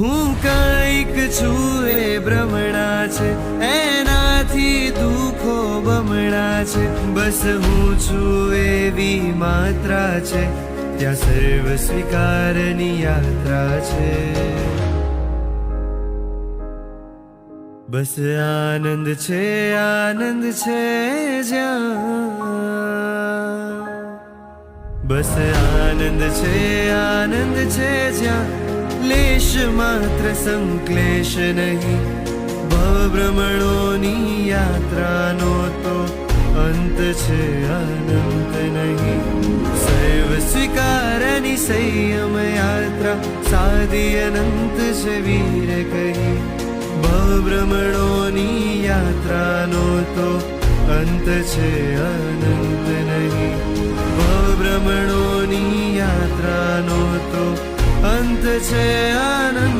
હું કંઈક છું એ ભ્રમણા છે, એનાથી દુઃખો બમણા છે. બસ હું છું એવી માત્રા છે, ત્યાં સર્વ સ્વીકારની યાત્રા છે. બસ આનંદ છે જ્યાં, બસ આનંદ છે જ્યાં લેશ માત્ર સંક્લેશ નહીં. ભ્રમણોની યાત્રાનો તો અંત છે અનંત નહીં. સર્વ સ્વીકારની સંયમ યાત્રા સાદી અનંત છે વીર કહી. ભ્રમણોની યાત્રાનો તો અંત છે અનંત નહીં. ભ્રમણોની યાત્રાનો તો અંત છે અનંત.